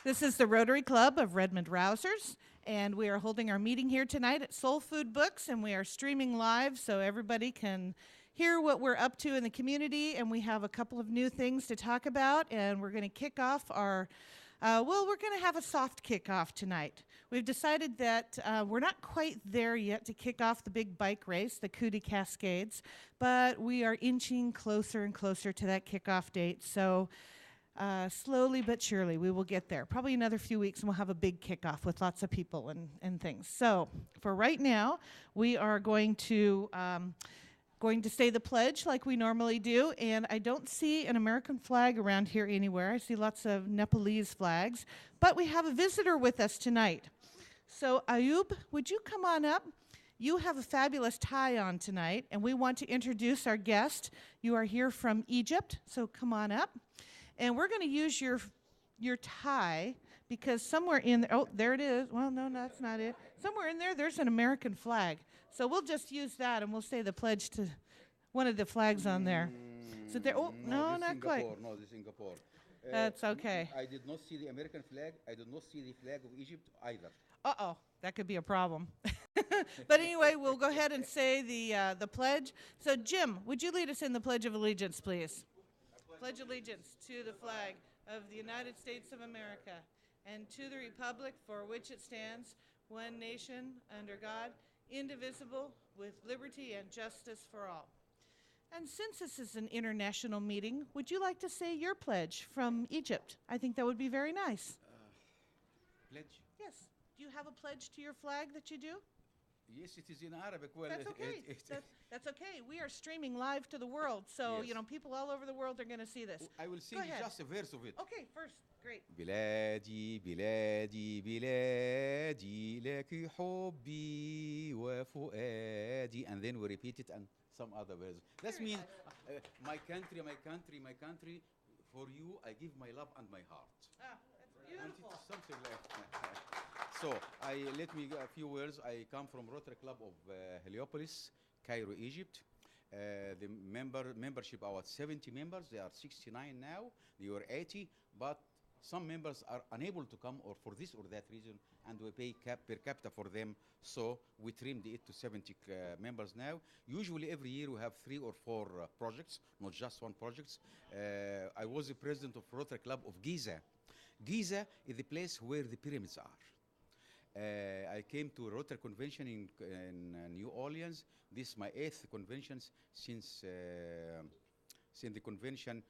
This is the Rotary Club of Redmond Rousers, and we are holding our meeting here tonight at SoulFood Books, and we are streaming live so everybody can hear what we're up to in the community, and we have a couple of new things to talk about, and we're going to kick off our, we're going to have a soft kickoff tonight. We've decided that we're not quite there yet to kick off the big bike race, the Cootie Cascades, but we are inching closer and closer to that kickoff date, so slowly but surely, we will get there. Probably another few weeks, and we'll have a big kickoff with lots of people and things. So for right now, we are going to say the pledge like we normally do. And I don't see an American flag around here anywhere. I see lots of Nepalese flags. But we have a visitor with us tonight. So Ayub, would you come on up? You have a fabulous tie on tonight, and we want to introduce our guest. You are here from Egypt, so come on up. And we're going to use your tie because somewhere in there, oh, there it is. Well, no, that's not it. Somewhere in there, there's an American flag. So we'll just use that, and we'll say the pledge to one of the flags on there. So there, oh, no, not quite. No, this is Singapore. That's okay. I did not see the American flag. I did not see the flag of Egypt either. Uh-oh, that could be a problem. But anyway, we'll go ahead and say the pledge. So Jim, would you lead us in the Pledge of Allegiance, please? Pledge allegiance to the flag of the United States of America and to the republic for which it stands, one nation, under God, indivisible, with liberty and justice for all. And since this is an international meeting, would you like to say your pledge from Egypt? I think that would be very nice. Pledge? Yes. Do you have a pledge to your flag that you do? Yes, it is in Arabic. Well, That's okay. That's okay. We are streaming live to the world, so Yes. you know people all over the world are going to see this. I will sing ahead. just a verse of it. Okay, first, great. بلادي بلادي بلادي لك حبي وفؤادي, and then we repeat it and some other verse. That Very means nice. my country, my country, my country. For you, I give my love and my heart. Ah, that's And beautiful. it's something like so let me a few words. I come from Rotary Club of Heliopolis, Cairo, Egypt. The membership are 70 members. They are 69 now. They were 80, but some members are unable to come or for this or that reason, and we pay per capita for them. So we trimmed it to 70 members now. Usually every year we have 3 or 4 projects, not just one project. I was the president of Rotary Club of Giza. Giza is the place where the pyramids are. I came to a Rotary convention in New Orleans. This is my 8th convention since the convention.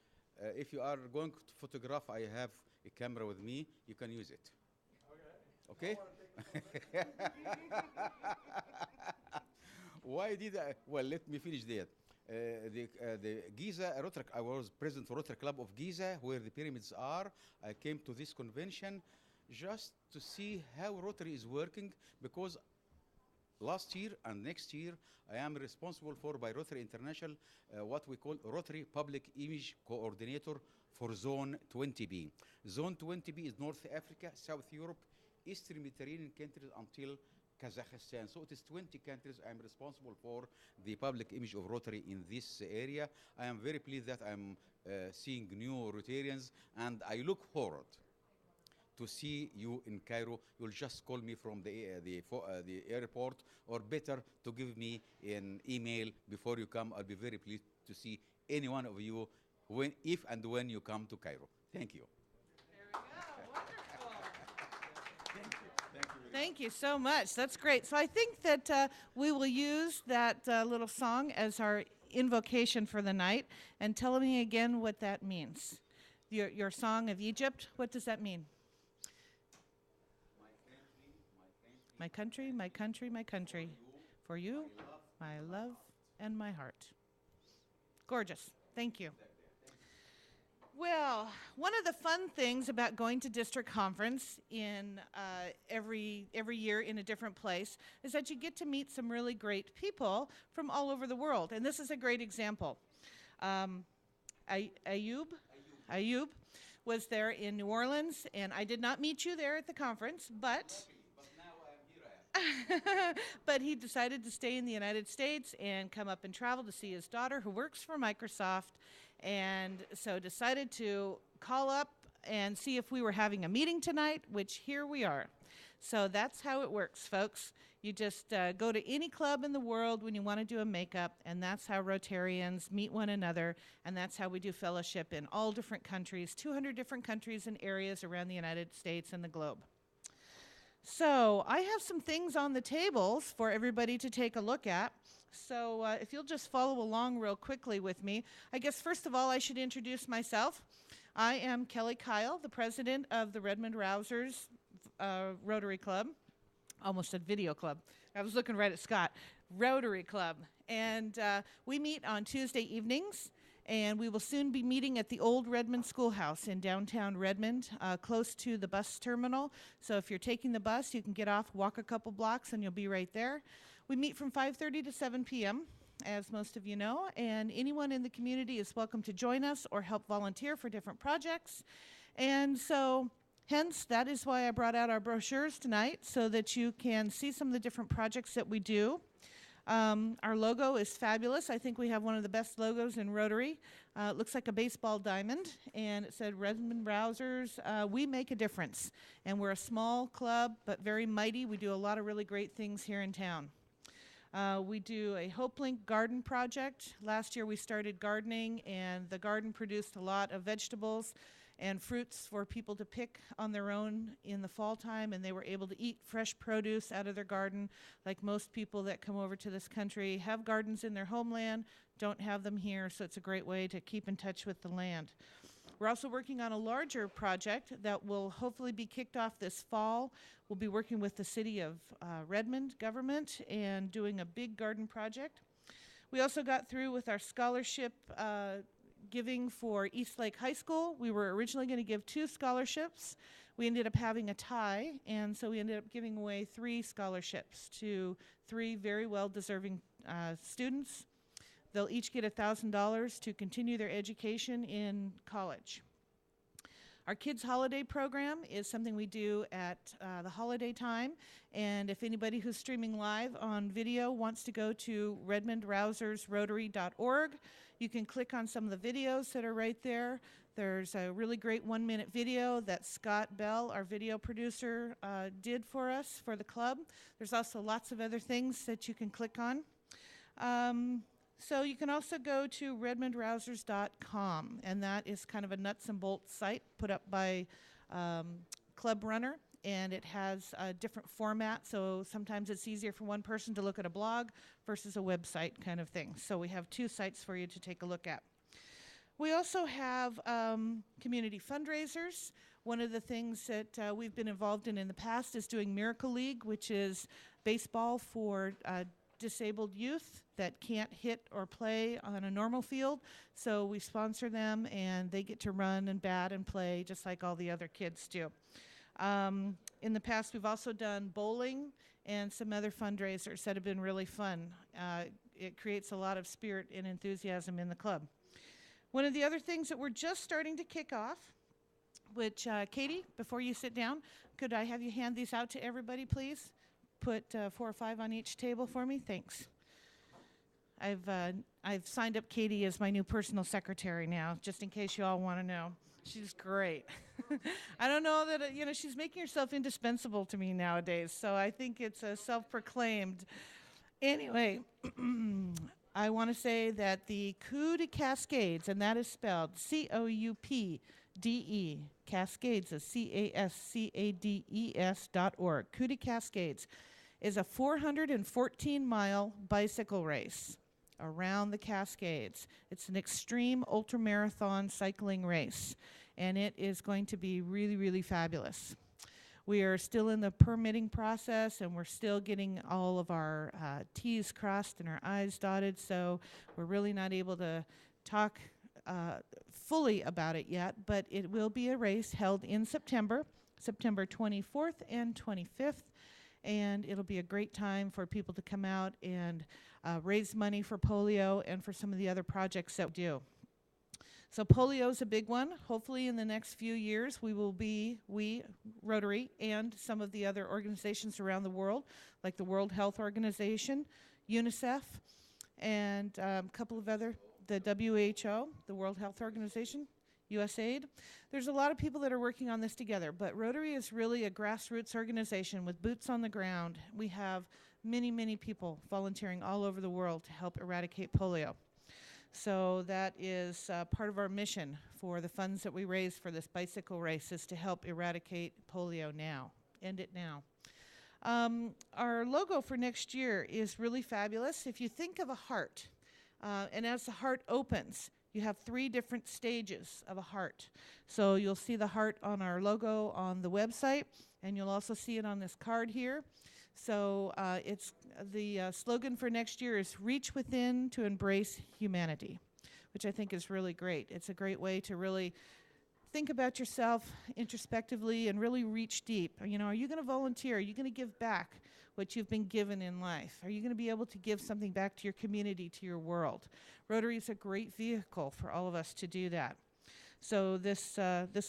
If you are going to photograph, I have a camera with me. You can use it. Okay? Why did I? Well, let me finish that. The Giza Rotary, I was president for Rotary Club of Giza, where the pyramids are. I came to this convention just to see how Rotary is working, because last year and next year I am responsible for by Rotary International what we call Rotary Public Image Coordinator for Zone 20B. Zone 20B is North Africa, South Europe, Eastern Mediterranean countries until Kazakhstan. So it is 20 countries I am responsible for the public image of Rotary in this area. I am very pleased that I'm seeing new Rotarians, and I look forward to see you in Cairo. You'll just call me from the airport, or better to give me an email before you come. I'll be very pleased to see any one of you if and when you come to Cairo. Thank you. There we go. Wonderful. Thank you. Thank you. Thank you so much. That's great. So I think that we will use that little song as our invocation for the night. And tell me again what that means. Your song of Egypt, what does that mean? My country, my country, my country. For you, my love, and my heart. Gorgeous. Thank you. Well, one of the fun things about going to district conference in every year in a different place is that you get to meet some really great people from all over the world. And this is a great example. Ayub was there in New Orleans, and I did not meet you there at the conference, but but he decided to stay in the United States and come up and travel to see his daughter, who works for Microsoft, and so decided to call up and see if we were having a meeting tonight, which here we are. So that's how it works, folks. You just go to any club in the world when you want to do a makeup, and that's how Rotarians meet one another, and that's how we do fellowship in all different countries, 200 different countries and areas around the United States and the globe. So I have some things on the tables for everybody to take a look at. So if you'll just follow along real quickly with me. I guess first of all I should introduce myself. I am Kelly Kyle, the president of the Redmond Rousers Rotary Club. Almost said video club. I was looking right at Scott. Rotary Club. And we meet on Tuesday evenings, and we will soon be meeting at the old Redmond Schoolhouse in downtown Redmond, close to the bus terminal. So if you're taking the bus, you can get off, walk a couple blocks, and you'll be right there. We meet from 5:30 to 7 p.m., as most of you know, and anyone in the community is welcome to join us or help volunteer for different projects. And so hence, that is why I brought out our brochures tonight, so that you can see some of the different projects that we do. Our logo is fabulous. I think we have one of the best logos in Rotary. It looks like a baseball diamond, and it said Redmond Rousers, we make a difference. And we're a small club, but very mighty. We do a lot of really great things here in town. We do a Hope Link garden project. Last year we started gardening, and the garden produced a lot of vegetables and fruits for people to pick on their own in the fall time, and they were able to eat fresh produce out of their garden. Like most people that come over to this country have gardens in their homeland, don't have them here, so it's a great way to keep in touch with the land. We're also working on a larger project that will hopefully be kicked off this fall. We'll be working with the city of Redmond government and doing a big garden project. We also got through with our scholarship giving for Eastlake High School. We were originally going to give 2 scholarships. We ended up having a tie, and so we ended up giving away 3 scholarships to 3 very well-deserving students. They'll each get $1,000 to continue their education in college. Our Kids Holiday Program is something we do at the holiday time, and if anybody who's streaming live on video wants to go to redmondrousersrotary.org, you can click on some of the videos that are right there. There's a really great 1-minute video that Scott Bell, our video producer, did for us for the club. There's also lots of other things that you can click on. So you can also go to redmondrousers.com, and that is kind of a nuts and bolts site put up by Club Runner, and it has a different format, so sometimes it's easier for one person to look at a blog versus a website kind of thing. So we have 2 sites for you to take a look at. We also have community fundraisers. One of the things that we've been involved in the past is doing Miracle League, which is baseball for disabled youth that can't hit or play on a normal field. So we sponsor them, and they get to run and bat and play just like all the other kids do. In the past, we've also done bowling and some other fundraisers that have been really fun. It creates a lot of spirit and enthusiasm in the club. One of the other things that we're just starting to kick off, which Katie, before you sit down, could I have you hand these out to everybody, please? Put 4 or 5 on each table for me. Thanks. I've signed up Katie as my new personal secretary now, just in case you all want to know. She's great. I don't know that, she's making herself indispensable to me nowadays, so I think it's a self-proclaimed. Anyway, I want to say that the Coup de Cascades, and that is spelled C-O-U-P-D-E, Cascades is CASCADES.org. Coup de Cascades is a 414-mile bicycle race around the Cascades. It's an extreme ultramarathon cycling race, and it is going to be really, really fabulous. We are still in the permitting process, and we're still getting all of our T's crossed and our I's dotted, so we're really not able to talk fully about it yet, but it will be a race held in September 24th and 25th, and it'll be a great time for people to come out and raise money for polio and for some of the other projects that we do. So polio is a big one. Hopefully in the next few years we, Rotary, and some of the other organizations around the world, like the World Health Organization, UNICEF, and a couple of other, the WHO, the World Health Organization, USAID. There's a lot of people that are working on this together, but Rotary is really a grassroots organization with boots on the ground. We have many, many people volunteering all over the world to help eradicate polio. So that is part of our mission for the funds that we raise for this bicycle race, is to help eradicate polio now, end it now. Our logo for next year is really fabulous. If you think of a heart, and as the heart opens, you have 3 different stages of a heart. So you'll see the heart on our logo on the website, and you'll also see it on this card here. So it's the slogan for next year is "Reach Within to Embrace Humanity," which I think is really great. It's a great way to really think about yourself introspectively and really reach deep. You know, are you going to volunteer? Are you going to give back what you've been given in life? Are you going to be able to give something back to your community, to your world? Rotary is a great vehicle for all of us to do that. So this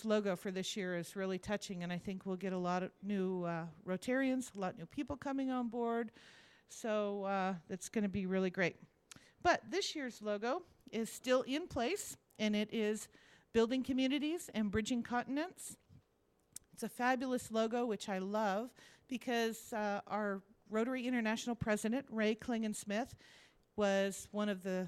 logo for this year is really touching, and I think we'll get a lot of new Rotarians, a lot of new people coming on board. So it's going to be really great. But this year's logo is still in place, and it is building communities and bridging continents. It's a fabulous logo, which I love, because our Rotary International president, Ray Klingen-Smith, was one of the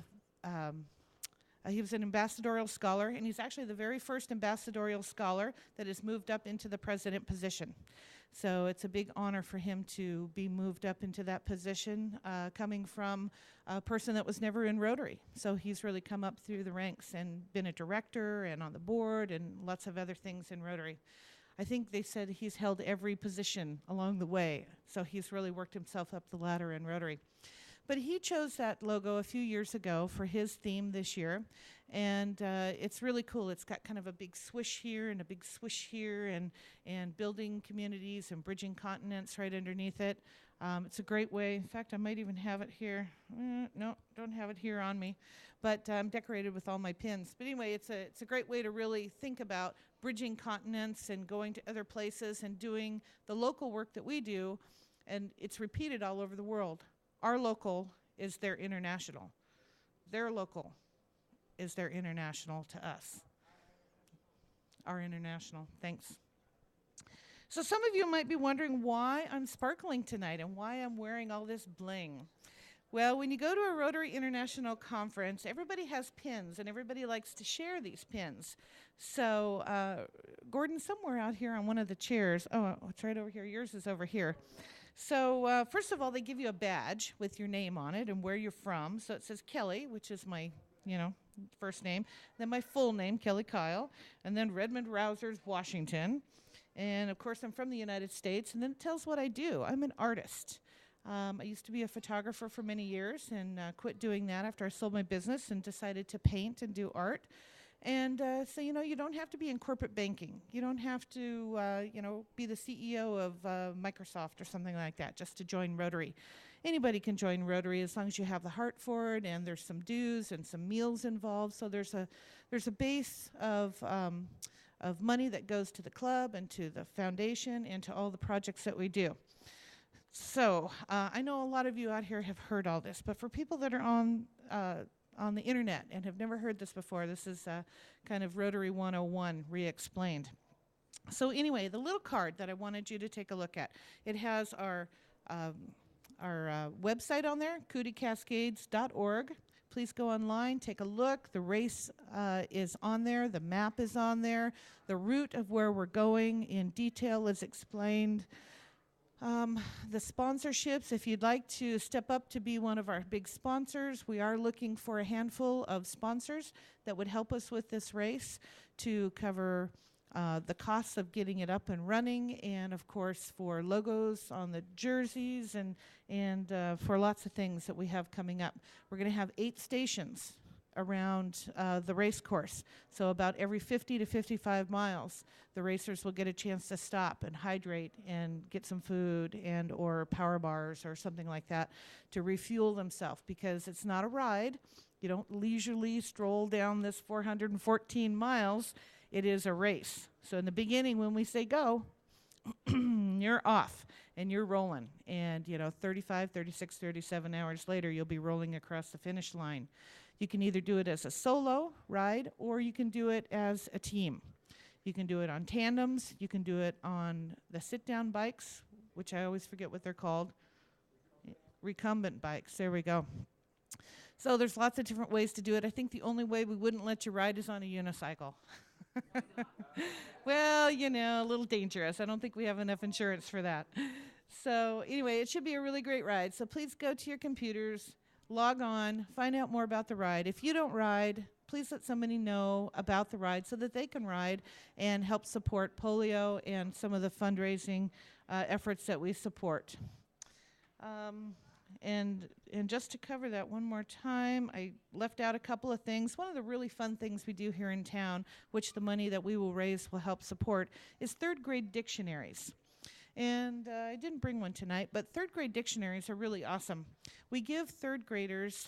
he was an ambassadorial scholar, and he's actually the very first ambassadorial scholar that has moved up into the president position. So it's a big honor for him to be moved up into that position, coming from a person that was never in Rotary. So he's really come up through the ranks and been a director and on the board and lots of other things in Rotary. I think they said he's held every position along the way, so he's really worked himself up the ladder in Rotary. But he chose that logo a few years ago for his theme this year, and it's really cool. It's got kind of a big swish here and a big swish here, and building communities and bridging continents right underneath it. It's a great way. In fact, I might even have it here. No, don't have it here on me, but I'm decorated with all my pins. But anyway, it's a great way to really think about bridging continents and going to other places and doing the local work that we do, and it's repeated all over the world. Our local is their international. Their local is their international to us. Our international. Thanks. So some of you might be wondering why I'm sparkling tonight and why I'm wearing all this bling. Well, when you go to a Rotary International conference, everybody has pins, and everybody likes to share these pins. So Gordon, somewhere out here on one of the chairs, oh, it's right over here. Yours is over here. So first of all, they give you a badge with your name on it and where you're from. So it says Kelly, which is my, first name. Then my full name, Kelly Kyle. And then Redmond Rousers, Washington. And of course, I'm from the United States. And then it tells what I do. I'm an artist. I used to be a photographer for many years and quit doing that after I sold my business and decided to paint and do art. And so, you don't have to be in corporate banking. You don't have to, be the CEO of Microsoft or something like that just to join Rotary. Anybody can join Rotary as long as you have the heart for it, and there's some dues and some meals involved. So there's a base of money that goes to the club and to the foundation and to all the projects that we do. So I know a lot of you out here have heard all this, but for people that are on the internet and have never heard this before, this is kind of Rotary 101 re-explained. So anyway, the little card that I wanted you to take a look at, it has our website on there, cootiecascades.org. Please go online, take a look. The race is on there. The map is on there. The route of where we're going in detail is explained. The sponsorships, if you'd like to step up to be one of our big sponsors, we are looking for a handful of sponsors that would help us with this race to cover the costs of getting it up and running, and of course for logos on the jerseys and for lots of things that we have coming up. We're going to have 8 stations around the race course. So about every 50 to 55 miles, the racers will get a chance to stop and hydrate and get some food and or power bars or something like that to refuel themselves, because it's not a ride. You don't leisurely stroll down this 414 miles. It is a race. So in the beginning, when we say go, you're off and you're rolling. And 35, 36, 37 hours later, you'll be rolling across the finish line. You can either do it as a solo ride or you can do it as a team. You can do it on tandems. You can do it on the sit-down bikes, which I always forget what they're called. Recumbent bikes. There we go. So there's lots of different ways to do it. I think the only way we wouldn't let you ride is on a unicycle. Well, you know, a little dangerous. I don't think we have enough insurance for that. So anyway, it should be a really great ride. So please go to your computers, log on, find out more about the ride. If you don't ride, please let somebody know about the ride so that they can ride and help support polio and some of the fundraising efforts that we support. And just to cover that one more time, I left out a couple of things. One of the really fun things we do here in town, which the money that we will raise will help support, is third grade dictionaries. And I didn't bring one tonight, but third grade dictionaries are really awesome. We give third graders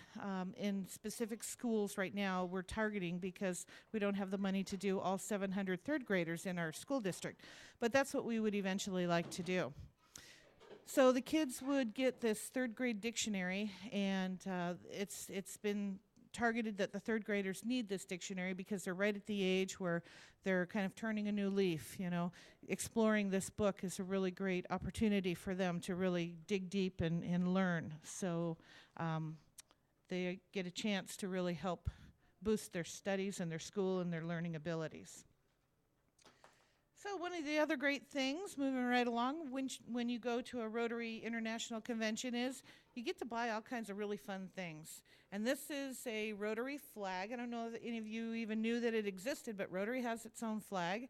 in specific schools right now, we're targeting because we don't have the money to do all 700 third graders in our school district. But that's what we would eventually like to do. So the kids would get this third grade dictionary, and it's been targeted that the third graders need this dictionary because they're right at the age where they're kind of turning a new leaf, you know. Exploring this book is a really great opportunity for them to really dig deep and learn. So they get a chance to really help boost their studies and their school and their learning abilities. So one of the other great things, moving right along, when you go to a Rotary International Convention is you get to buy all kinds of really fun things. And this is a Rotary flag. I don't know if any of you even knew that it existed, but Rotary has its own flag.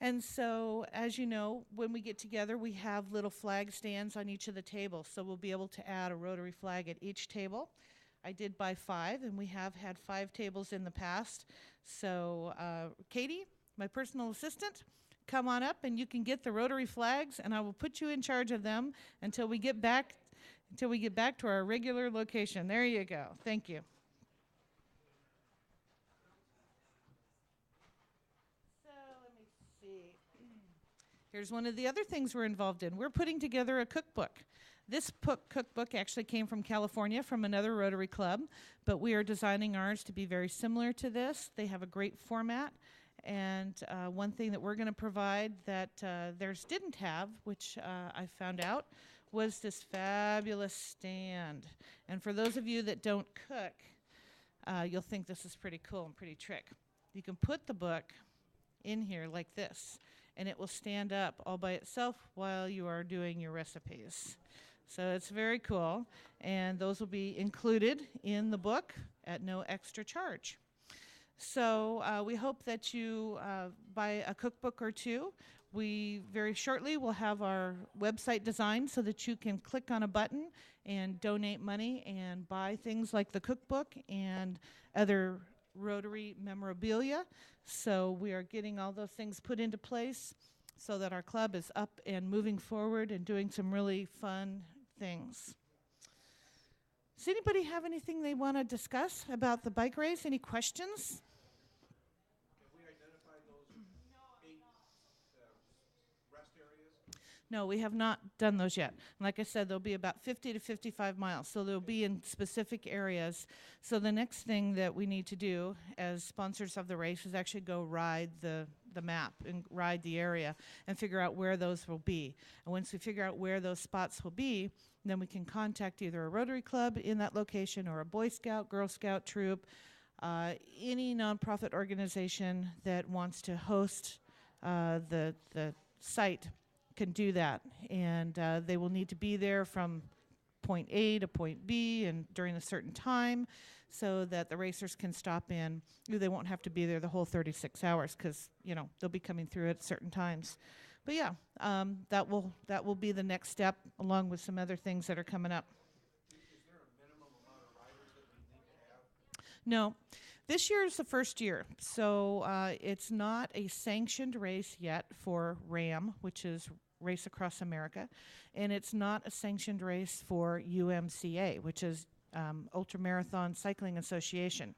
And so, as you know, when we get together, we have little flag stands on each of the tables. So we'll be able to add a Rotary flag at each table. I did buy 5, and we have had 5 tables in the past. So Katie, my personal assistant, come on up and you can get the Rotary flags, and I will put you in charge of them until we get back to our regular location. There you go. Thank you. So let me see. Here's one of the other things we're involved in. We're putting together a cookbook. This cookbook actually came from California from another Rotary club, but we are designing ours to be very similar to this. They have a great format. And one thing that we're going to provide that theirs didn't have, which I found out, was this fabulous stand. And for those of you that don't cook, you'll think this is pretty cool and pretty trick. You can put the book in here like this, and it will stand up all by itself while you are doing your recipes. So it's very cool, and those will be included in the book at no extra charge. So we hope that you buy a cookbook or two. We very shortly will have our website designed so that you can click on a button and donate money and buy things like the cookbook and other Rotary memorabilia. So we are getting all those things put into place so that our club is up and moving forward and doing some really fun things. Does anybody have anything they want to discuss about the bike race? Any questions? No, we have not done those yet. Like I said, they'll be about 50 to 55 miles, so they'll be in specific areas. So the next thing that we need to do as sponsors of the race is actually go ride the map and ride the area and figure out where those will be. And once we figure out where those spots will be, then we can contact either a Rotary Club in that location or a Boy Scout, Girl Scout troop, any nonprofit organization that wants to host the site can do that, and they will need to be there from point A to point B and during a certain time so that the racers can stop in. They won't have to be there the whole 36 hours because, you know, they'll be coming through at certain times. But yeah, that will be the next step along with some other things that are coming up. Is there a minimum amount of riders that we need to have? No. This year is the first year, so it's not a sanctioned race yet for RAM, which is Race Across America, and it's not a sanctioned race for UMCA, which is Ultramarathon Cycling Association.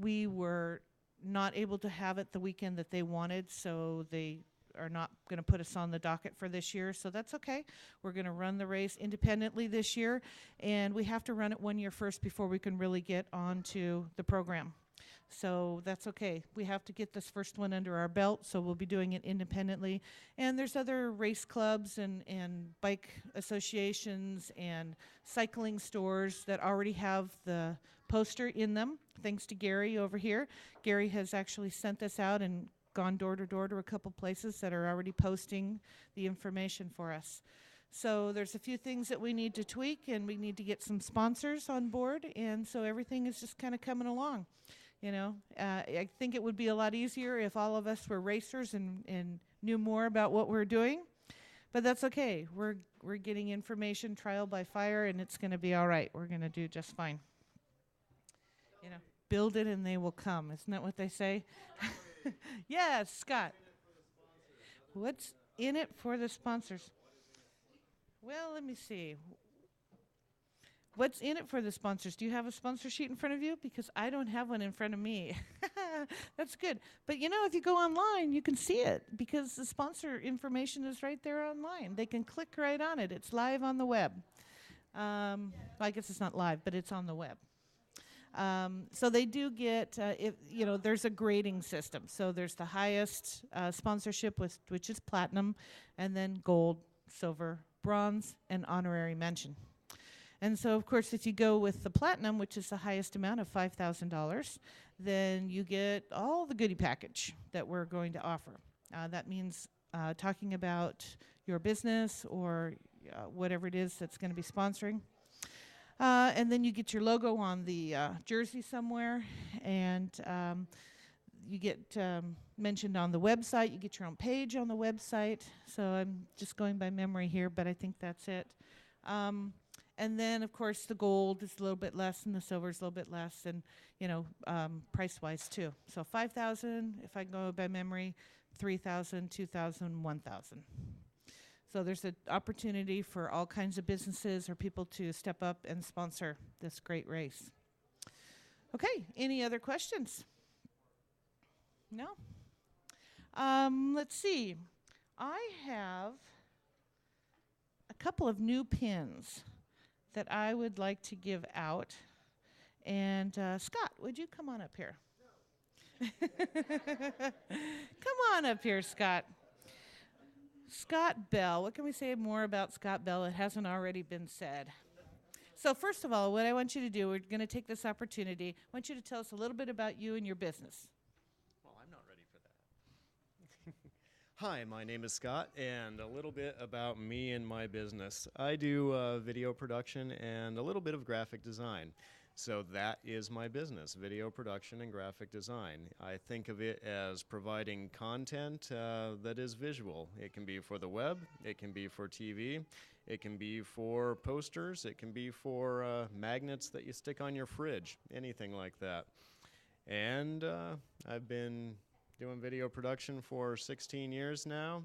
We were not able to have it the weekend that they wanted, so they are not going to put us on the docket for this year, so that's okay. We're going to run the race independently this year, and we have to run it 1 year first before we can really get onto the program. So that's okay. We have to get this first one under our belt, so we'll be doing it independently. And there's other race clubs and bike associations and cycling stores that already have the poster in them, thanks to Gary over here. Gary has actually sent this out and gone door to door to a couple places that are already posting the information for us. So there's a few things that we need to tweak, and we need to get some sponsors on board, and so everything is just kind of coming along. You know, I think it would be a lot easier if all of us were racers and knew more about what we're doing, but that's okay. We're getting information trial by fire, and it's going to be all right. We're going to do just fine. You know, build it and they will come. Isn't that what they say? Yes, Scott. What's in it for the sponsors? Well, let me see. What's in it for the sponsors? Do you have a sponsor sheet in front of you? Because I don't have one in front of me. That's good. But you know, if you go online, you can see it because the sponsor information is right there online. They can click right on it. It's live on the web. I guess it's not live, but it's on the web. So they do get, there's a grading system. So there's the highest sponsorship, which is platinum, and then gold, silver, bronze, and honorary mention. And so, of course, if you go with the platinum, which is the highest amount of $5,000, then you get all the goodie package that we're going to offer. That means talking about your business or whatever it is that's going to be sponsoring. And then you get your logo on the jersey somewhere, and you get mentioned on the website. You get your own page on the website. So I'm just going by memory here, but I think that's it. And then, of course, the gold is a little bit less, and the silver is a little bit less, and price-wise too. So $5,000, if I go by memory, $3,000, $2,000, $1,000. So there's an opportunity for all kinds of businesses or people to step up and sponsor this great race. Okay, any other questions? No? Let's see. I have a couple of new pins that I would like to give out. And Scott, would you come on up here? Come on up here, Scott. Scott Bell. What can we say more about Scott Bell? It hasn't already been said. So first of all, what I want you to do, we're going to take this opportunity. I want you to tell us a little bit about you and your business. Well, I'm not ready for that. Hi, my name is Scott, and a little bit about me and my business. I do video production and a little bit of graphic design. So that is my business, video production and graphic design. I think of it as providing content that is visual. It can be for the web, it can be for TV, it can be for posters, it can be for magnets that you stick on your fridge, anything like that. And I've been doing video production for 16 years now.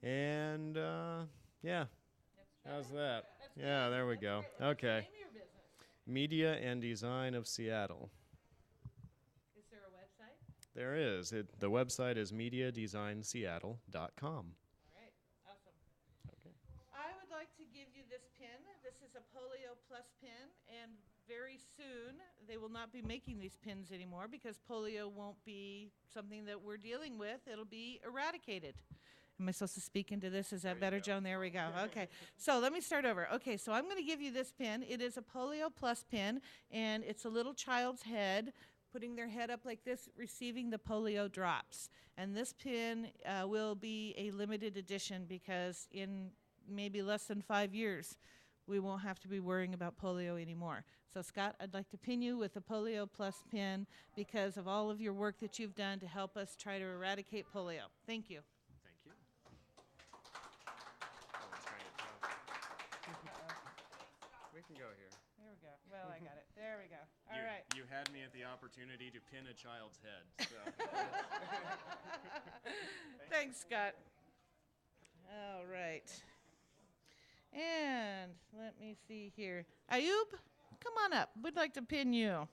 And yeah, how's that? Yeah, there we go. Okay. Media and Design of Seattle. Is there a website? There is. The website is mediadesignseattle.com. All right, awesome. Okay. I would like to give you this pin. This is a Polio Plus pin, and very soon they will not be making these pins anymore because polio won't be something that we're dealing with. It'll be eradicated. Am I supposed to speak into this? Is that better, Joan? There we go. Okay. So let me start over. Okay, so I'm going to give you this pin. It is a Polio Plus pin, and it's a little child's head putting their head up like this, receiving the polio drops. And this pin will be a limited edition because in maybe less than 5 years, we won't have to be worrying about polio anymore. So, Scott, I'd like to pin you with a Polio Plus pin because of all of your work that you've done to help us try to eradicate polio. Thank you. We can go here. There we go. Well, I got it. There we go. All right. You had me at the opportunity to pin a child's head. So. Thanks, Scott. All right. And let me see here. Ayub, come on up. We'd like to pin you.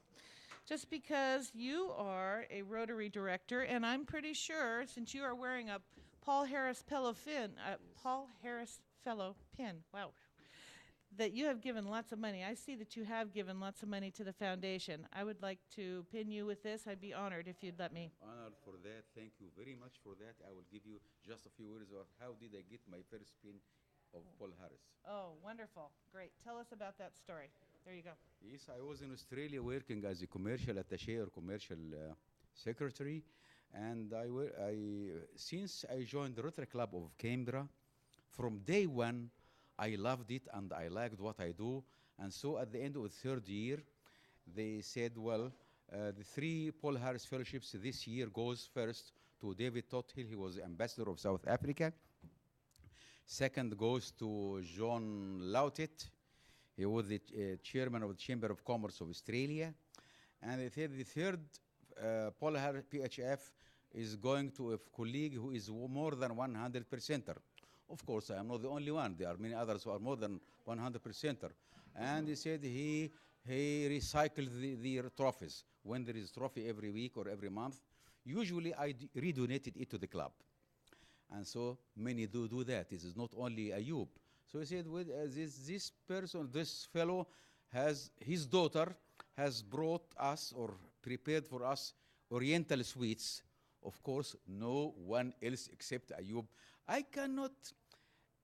Just because you are a Rotary director, and I'm pretty sure, since you are wearing a Paul Harris Paul Harris Fellow Pin. Wow. That you have given lots of money. I see that you have given lots of money to the foundation. I would like to pin you with this. I'd be honored if you'd let me. Honored for that. Thank you very much for that. I will give you just a few words of how did I get my first pin of Paul Harris. Oh, wonderful. Great. Tell us about that story. There you go. Yes, I was in Australia working as a commercial attaché or commercial secretary, and since I joined the Rotary Club of Canberra, from day one, I loved it and I liked what I do. And so at the end of the third year, they said, well, the 3 Paul Harris Fellowships this year goes first to David Tothill, he was the ambassador of South Africa. Second goes to John Lautet, he was the chairman of the Chamber of Commerce of Australia. And they said the third Paul Harris PHF is going to a colleague who is more than 100%er. Of course, I am not the only one. There are many others who are more than 100%er. And he said he recycled the trophies. When there is a trophy every week or every month, usually I redonated it to the club. And so many do that. This is not only Ayub. So he said, well, this fellow his daughter has brought us or prepared for us Oriental sweets. Of course, no one else except Ayub. I cannot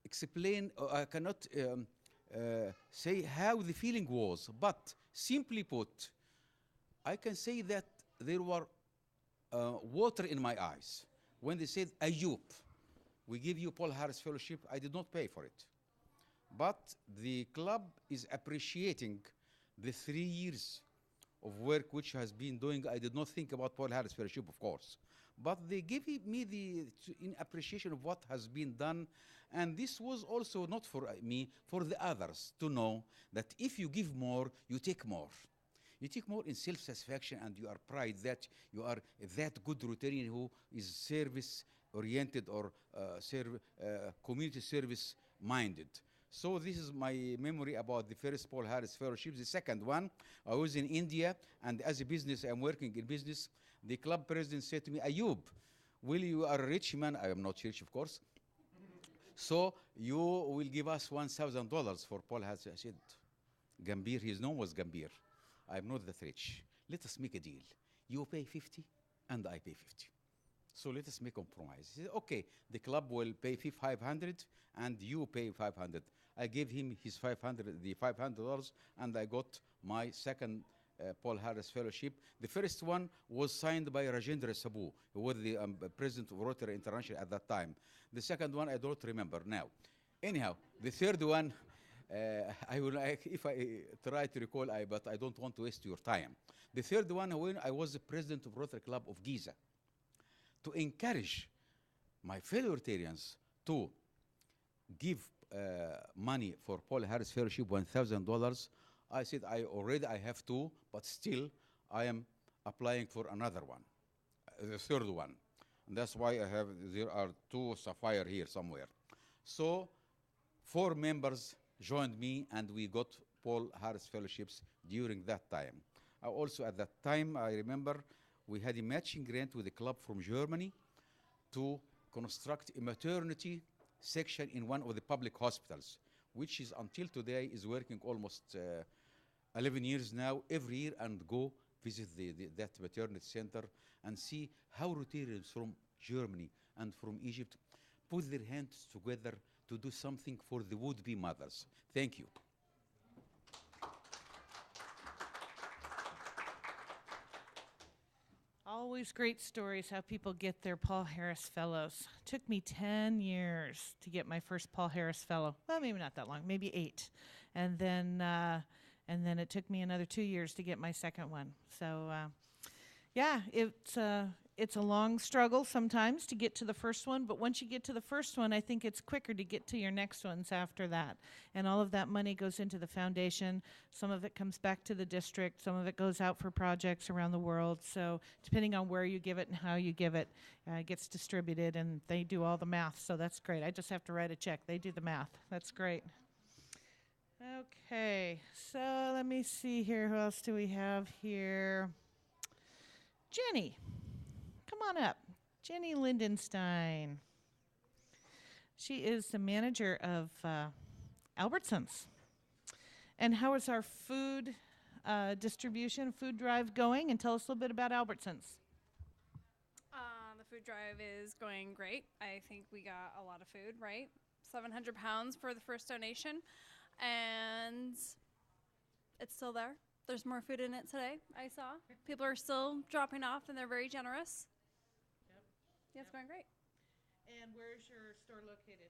explain, or I cannot say how the feeling was, but simply put, I can say that there were water in my eyes. When they said, Ayub, we give you Paul Harris Fellowship, I did not pay for it. But the club is appreciating the 3 years of work which has been doing. I did not think about Paul Harris Fellowship, of course. But they give me in appreciation of what has been done. And this was also not for me, for the others to know that if you give more, you take more. You take more in self-satisfaction and you are pride that you are that good Rotarian who is service-oriented or community service-minded. So this is my memory about the first Paul Harris Fellowship. The second one, I was in India, and as a business, I'm working in business. The club president said to me, Ayub, you are a rich man. I am not rich, of course. So you will give us $1,000 for Paul Harris. I said, Gambir, his name was Gambir. I'm not that rich. Let us make a deal. You pay 50 and I pay 50. So let us make a compromise. He said, okay, the club will pay 500 and you pay 500. I gave him his $500, and I got my second Paul Harris Fellowship. The first one was signed by Rajendra Sabu, who was the president of Rotary International at that time. The second one, I don't remember now. Anyhow, the third one, I will, if I try to recall, but I don't want to waste your time. The third one, when I was the president of Rotary Club of Giza, to encourage my fellow Rotarians to give money for Paul Harris Fellowship, $1,000. I said, I have 2, but still I am applying for another one, the third one. And that's why there are 2 sapphire here somewhere. So 4 members joined me and we got Paul Harris Fellowships during that time. Also at that time, I remember we had a matching grant with a club from Germany to construct a maternity section in one of the public hospitals, which is until today is working almost 11 years now, every year, and go visit that maternity center and see how Rotarians from Germany and from Egypt put their hands together to do something for the would-be mothers. Thank you. Always great stories how people get their Paul Harris Fellows. Took me 10 years to get my first Paul Harris Fellow. Well, maybe not that long, maybe 8. And then it took me another 2 years to get my second one. So, yeah, it's a long struggle sometimes to get to the first one, but once you get to the first one, I think it's quicker to get to your next ones after that. And all of that money goes into the foundation. Some of it comes back to the district. Some of it goes out for projects around the world. So depending on where you give it and how you give it, it gets distributed, and they do all the math. So that's great. I just have to write a check. They do the math. That's great. Okay, so let me see here. Who else do we have here? Jenny. Come on up. Jenny Lindenstein. She is the manager of Albertsons. And how is our food distribution, food drive going? And tell us a little bit about Albertsons. The food drive is going great. I think we got a lot of food, right? 700 pounds for the first donation. And it's still there. There's more food in it today, I saw. People are still dropping off, and they're very generous. Yep. Yeah, it's going great. And where's your store located?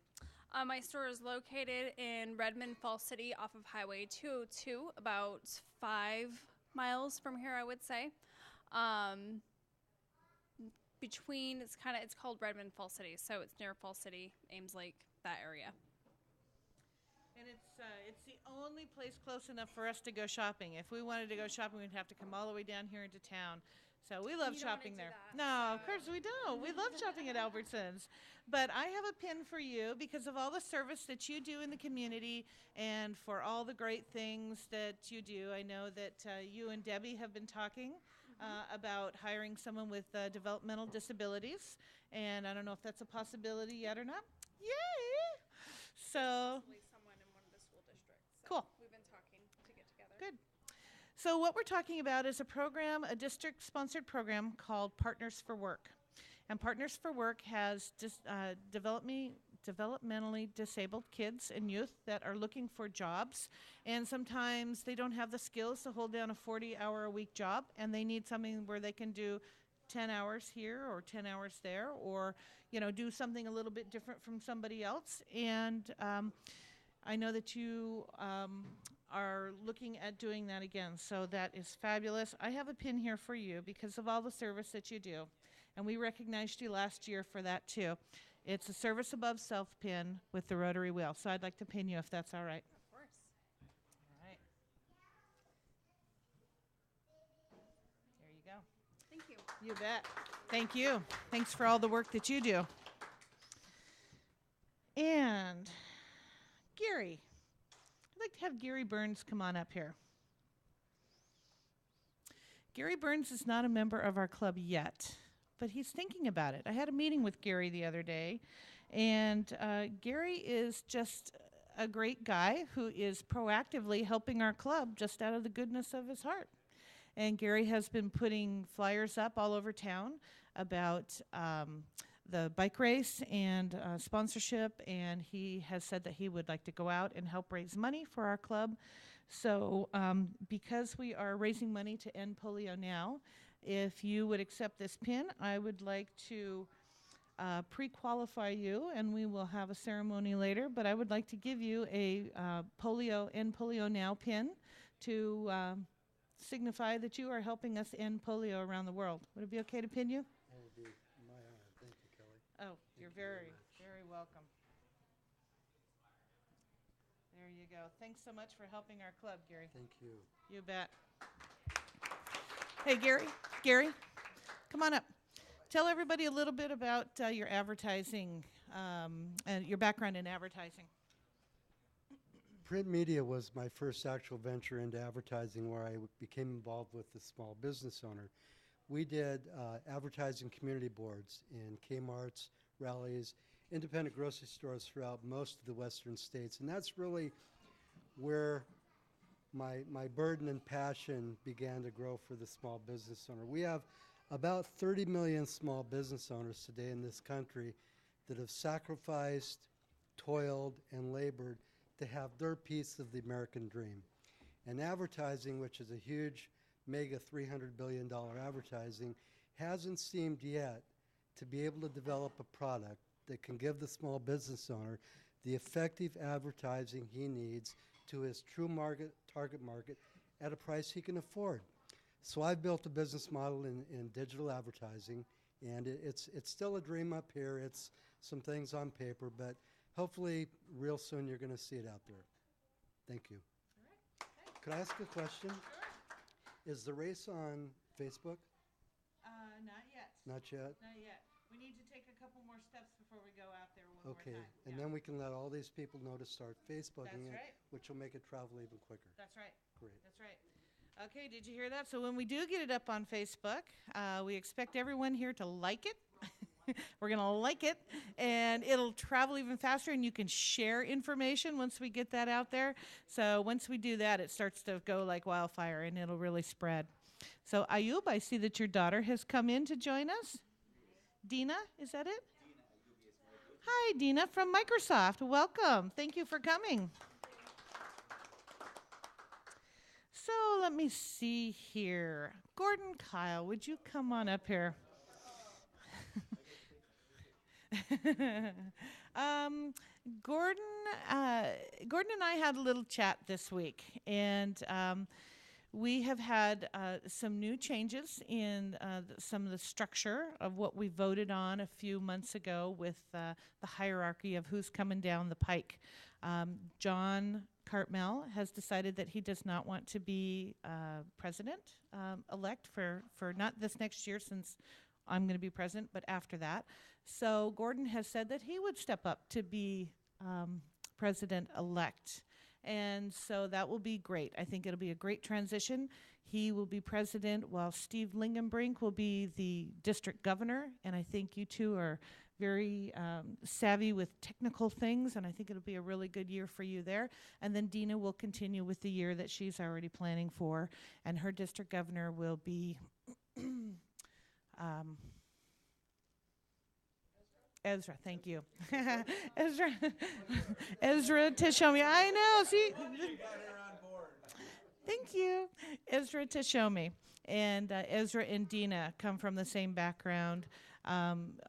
My store is located in Redmond, Falls City, off of Highway 202, about 5 miles from here, I would say. It's called Redmond, Falls City, so it's near Falls City, Ames Lake, that area. And it's the only place close enough for us to go shopping. If we wanted to go shopping, we'd have to come all the way down here into town. So we love You don't shopping wanna there. do that, No, of so- course we don't. We love shopping at Albertsons. But I have a pin for you because of all the service that you do in the community and for all the great things that you do. I know that you and Debbie have been talking about hiring someone with developmental disabilities. And I don't know if that's a possibility yet or not. Yay! So, Possibly someone in one of the school districts. So Cool. We've been talking to get together. good. So what we're talking about is a program, a district-sponsored program called Partners for Work. And Partners for Work has developmentally disabled kids and youth that are looking for jobs. And sometimes they don't have the skills to hold down a 40-hour-a-week job, and they need something where they can do 10 hours here or 10 hours there, or do something a little bit different from somebody else. And I know that you are looking at doing that again, so that is fabulous. I have a pin here for you because of all the service that you do, and we recognized you last year for that too. It's a Service Above Self pin with the Rotary wheel, so I'd like to pin you if that's all right. Of course. All right. There you go. Thank you. You bet. Thank you. Thanks for all the work that you do. And Gary, I'd like to have Gary Burns come on up here. Gary Burns is not a member of our club yet, but he's thinking about it. I had a meeting with Gary the other day, and Gary is just a great guy who is proactively helping our club just out of the goodness of his heart. And Gary has been putting flyers up all over town about the bike race and sponsorship, and he has said that he would like to go out and help raise money for our club. So because we are raising money to end polio now, if you would accept this pin, I would like to pre-qualify you, and we will have a ceremony later, but I would like to give you a End Polio Now pin to signify that you are helping us end polio around the world. Would it be okay to pin you? That would be my honor. Thank you, Kelly. Oh, you're you very very welcome. There you go. Thanks so much for helping our club, Gary. Thank you. You bet. Hey, Gary, come on up. Tell everybody a little bit about your advertising and your background in advertising. Print media was my first actual venture into advertising, where I became involved with the small business owner. We did advertising community boards in Kmart's, rallies, independent grocery stores throughout most of the western states. And that's really where my burden and passion began to grow for the small business owner. We have about 30 million small business owners today in this country that have sacrificed, toiled, and labored to have their piece of the American dream. And advertising, which is a huge mega $300 billion advertising, hasn't seemed yet to be able to develop a product that can give the small business owner the effective advertising he needs to his true target market at a price he can afford. So I've built a business model in digital advertising, and it's still a dream up here. It's some things on paper, but hopefully real soon you're going to see it out there. Thank you. Could I ask a question? Sure. Is the race on Facebook? Not yet. Not yet? Not yet. We need to take a couple more steps before we go out there one Okay, more time. and Yeah. then we can let all these people know to start Facebooking That's it, right. which will make it travel even quicker. That's right. Great. That's right. Okay, did you hear that? So when we do get it up on Facebook, we expect everyone here to like it We're going to like it, and it'll travel even faster, and you can share information once we get that out there. So once we do that, it starts to go like wildfire, and it'll really spread. So Ayub, I see that your daughter has come in to join us. Dina, is that it? Hi, Dina from Microsoft. Welcome. Thank you for coming. So let me see here. Gordon Kyle, would you come on up here? Gordon and I had a little chat this week, and we have had some new changes in some of the structure of what we voted on a few months ago with the hierarchy of who's coming down the pike. John Cartmel has decided that he does not want to be president-elect for not this next year, since I'm going to be president, but after that. So Gordon has said that he would step up to be president-elect. And so that will be great. I think it'll be a great transition. He will be president while Steve Lingenbrink will be the district governor. And I think you two are very savvy with technical things, and I think it'll be a really good year for you there. And then Dina will continue with the year that she's already planning for, and her district governor will be Ezra, thank you. Ezra Tashomi. I know, see? Thank you. Ezra Tashomi. And Ezra and Dina come from the same background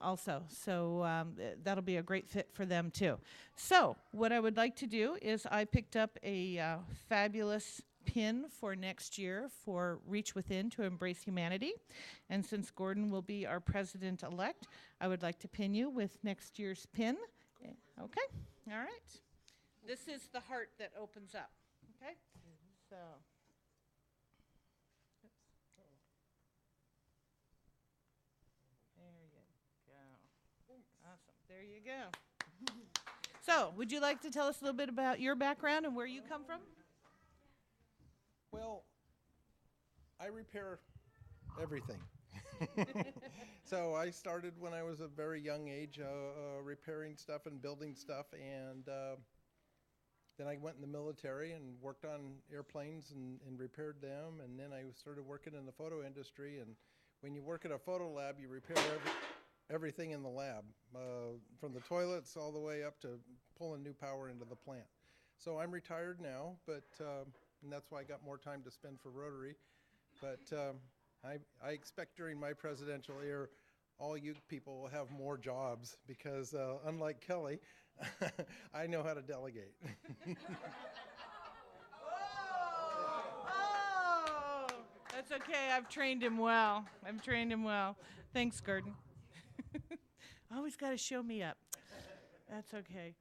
also. So that'll be a great fit for them too. So what I would like to do is I picked up a fabulous pin for next year for Reach Within to Embrace Humanity. And since Gordon will be our president-elect, I would like to pin you with next year's pin. Okay, all right. This is the heart that opens up, okay? So, there you go. Awesome, there you go. So, would you like to tell us a little bit about your background and where you come from? Well, I repair everything. So I started when I was a very young age, repairing stuff and building stuff, and then I went in the military and worked on airplanes and repaired them, and then I started working in the photo industry. And when you work at a photo lab, you repair everything in the lab, from the toilets all the way up to pulling new power into the plant. So I'm retired now, but and that's why I got more time to spend for Rotary. But I expect during my presidential year, all you people will have more jobs because unlike Kelly, I know how to delegate. Oh, that's okay. I've trained him well. Thanks, Gordon. Always got to show me up. That's okay.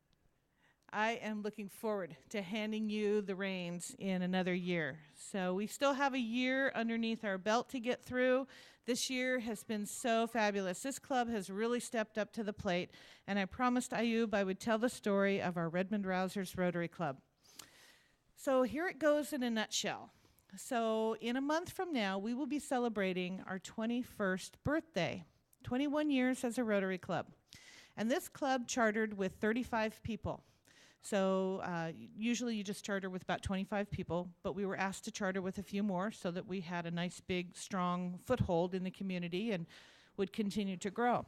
I am looking forward to handing you the reins in another year. So we still have a year underneath our belt to get through. This year has been so fabulous. This club has really stepped up to the plate, and I promised Ayub I would tell the story of our Redmond Rousers Rotary Club. So here it goes in a nutshell. So in a month from now, we will be celebrating our 21st birthday, 21 years as a Rotary Club. And this club chartered with 35 people. So usually you just charter with about 25 people, but we were asked to charter with a few more so that we had a nice, big, strong foothold in the community and would continue to grow.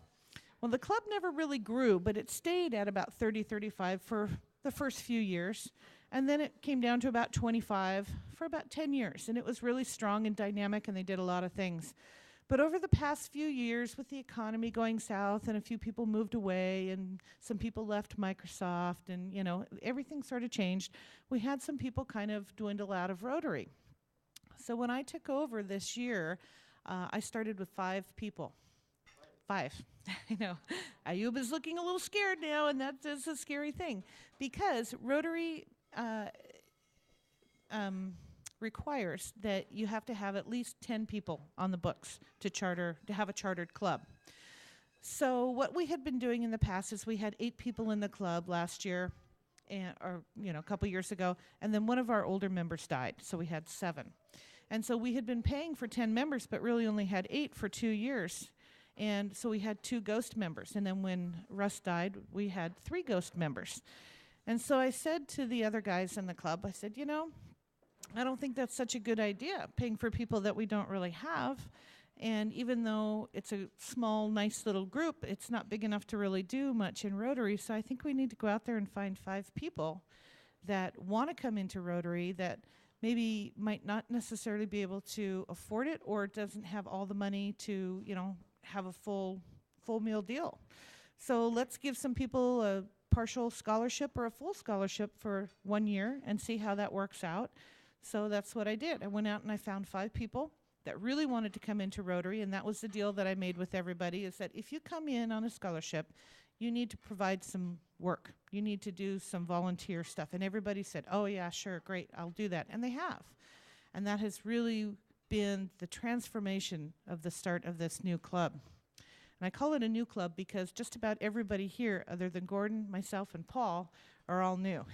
Well, the club never really grew, but it stayed at about 30, 35 for the first few years, and then it came down to about 25 for about 10 years, and it was really strong and dynamic, and they did a lot of things. But over the past few years, with the economy going south and a few people moved away and some people left Microsoft and, you know, everything sort of changed, we had some people kind of dwindle out of Rotary. So when I took over this year, I started with 5 people. 5. I know. Ayub is looking a little scared now, and that is a scary thing because Rotary requires that you have to have at least 10 people on the books to have a chartered club. So what we had been doing in the past is we had 8 people in the club last year, or a couple years ago, and then one of our older members died, so we had 7. And so we had been paying for 10 members, but really only had 8 for 2 years. And so we had 2 ghost members. And then when Russ died, we had 3 ghost members. And so I said to the other guys in the club, I said, I don't think that's such a good idea, paying for people that we don't really have. And even though it's a small, nice little group, it's not big enough to really do much in Rotary. So I think we need to go out there and find 5 people that want to come into Rotary that maybe might not necessarily be able to afford it or doesn't have all the money to, have a full meal deal. So let's give some people a partial scholarship or a full scholarship for 1 year and see how that works out. So that's what I did. I went out and I found 5 people that really wanted to come into Rotary, and that was the deal that I made with everybody, is that if you come in on a scholarship, you need to provide some work. You need to do some volunteer stuff. And everybody said, oh yeah, sure, great, I'll do that. And they have. And that has really been the transformation of the start of this new club. And I call it a new club because just about everybody here, other than Gordon, myself, and Paul, are all new.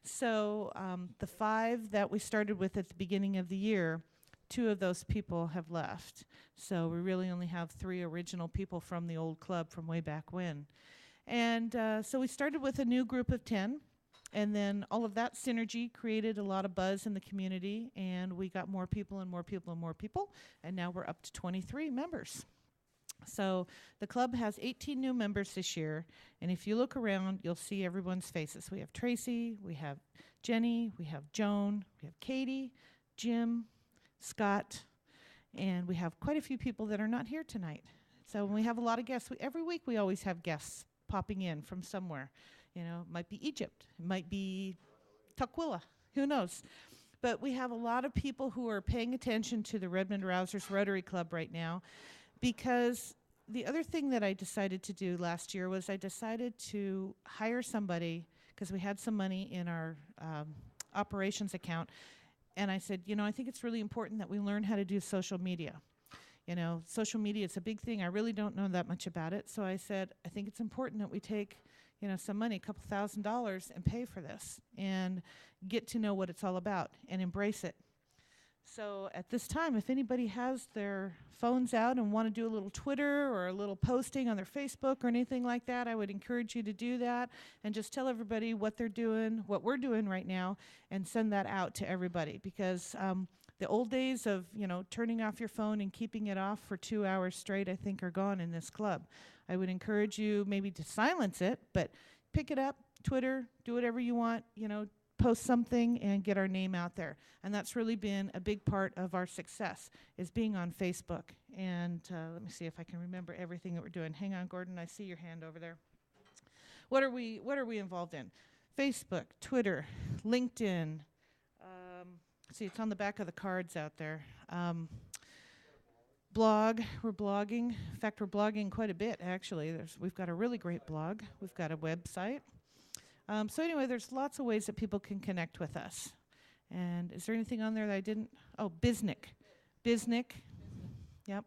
So the 5 that we started with at the beginning of the year, 2 of those people have left. So we really only have 3 original people from the old club from way back when. And so we started with a new group of 10. And then all of that synergy created a lot of buzz in the community. And we got more people and more people and more people. And now we're up to 23 members. So the club has 18 new members this year, and if you look around, you'll see everyone's faces. We have Tracy, we have Jenny, we have Joan, we have Katie, Jim, Scott, and we have quite a few people that are not here tonight. So we have a lot of guests. Every week we always have guests popping in from somewhere. It might be Egypt, it might be Tukwila, who knows? But we have a lot of people who are paying attention to the Redmond Rousers Rotary Club right now. Because the other thing that I decided to do last year was I decided to hire somebody, because we had some money in our operations account, and I said, I think it's really important that we learn how to do social media. Social media is a big thing. I really don't know that much about it, so I said, I think it's important that we take some money, a couple $1,000s, and pay for this, and get to know what it's all about, and embrace it. So at this time, if anybody has their phones out and want to do a little Twitter or a little posting on their Facebook or anything like that, I would encourage you to do that and just tell everybody what they're doing, what we're doing right now, and send that out to everybody. Because the old days of, turning off your phone and keeping it off for 2 hours straight, I think, are gone in this club. I would encourage you maybe to silence it, but pick it up, Twitter, do whatever you want, post something and get our name out there. And that's really been a big part of our success, is being on Facebook. And let me see if I can remember everything that we're doing. Hang on, Gordon, I see your hand over there. What are we involved in? Facebook, Twitter, LinkedIn. See, it's on the back of the cards out there. Blog, we're blogging. In fact, we're blogging quite a bit, actually. We've got a really great blog. We've got a website. So anyway, there's lots of ways that people can connect with us. And is there anything on there that I didn't? Oh, Biznick. Yep.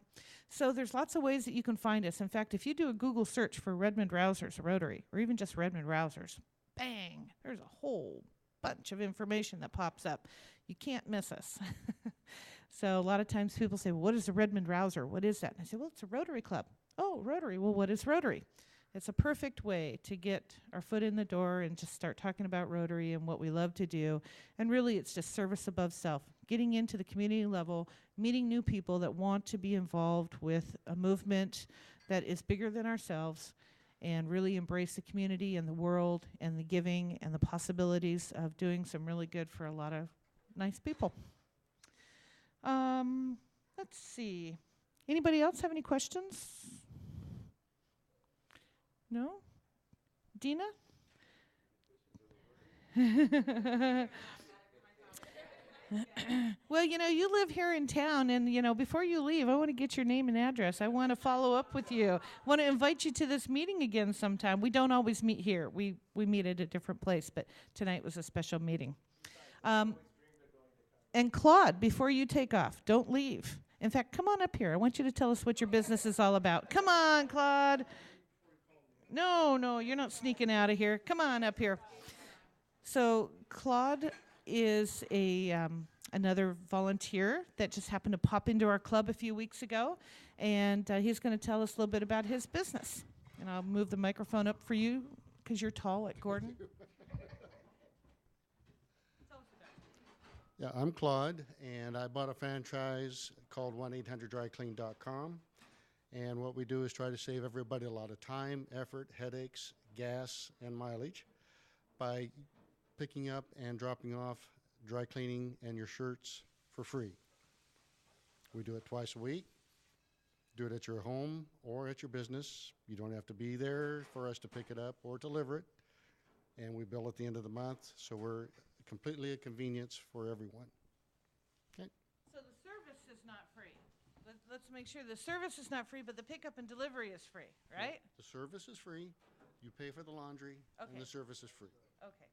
So there's lots of ways that you can find us. In fact, if you do a Google search for Redmond Rousers Rotary, or even just Redmond Rousers, bang, there's a whole bunch of information that pops up. You can't miss us. So a lot of times people say, well, what is a Redmond Rouser? What is that? And I say, well, it's a Rotary Club. Oh, Rotary. Well, what is Rotary? It's a perfect way to get our foot in the door and just start talking about Rotary and what we love to do. And really, it's just service above self, getting into the community level, meeting new people that want to be involved with a movement that is bigger than ourselves, and really embrace the community and the world and the giving and the possibilities of doing some really good for a lot of nice people. Let's see. Anybody else have any questions? No? Dina? Well, you live here in town, and, before you leave, I want to get your name and address. I want to follow up with you. I want to invite you to this meeting again sometime. We don't always meet here. We meet at a different place, but tonight was a special meeting. And Claude, before you take off, don't leave. In fact, come on up here. I want you to tell us what your business is all about. Come on, Claude. No, you're not sneaking out of here. Come on up here. So Claude is another volunteer that just happened to pop into our club a few weeks ago. and he's going to tell us a little bit about his business. And I'll move the microphone up for you because you're tall like Gordon. Yeah, I'm Claude, and I bought a franchise called 1-800-DryClean.com. And what we do is try to save everybody a lot of time, effort, headaches, gas, and mileage by picking up and dropping off dry cleaning and your shirts for free. We do it twice a week. Do it at your home or at your business. You don't have to be there for us to pick it up or deliver it. And we bill at the end of the month, so we're completely a convenience for everyone. Okay. So the service is not free. Let's make sure the service is not free, but the pickup and delivery is free, right? The service is free. You pay for the laundry, Okay. and the service is free. Okay.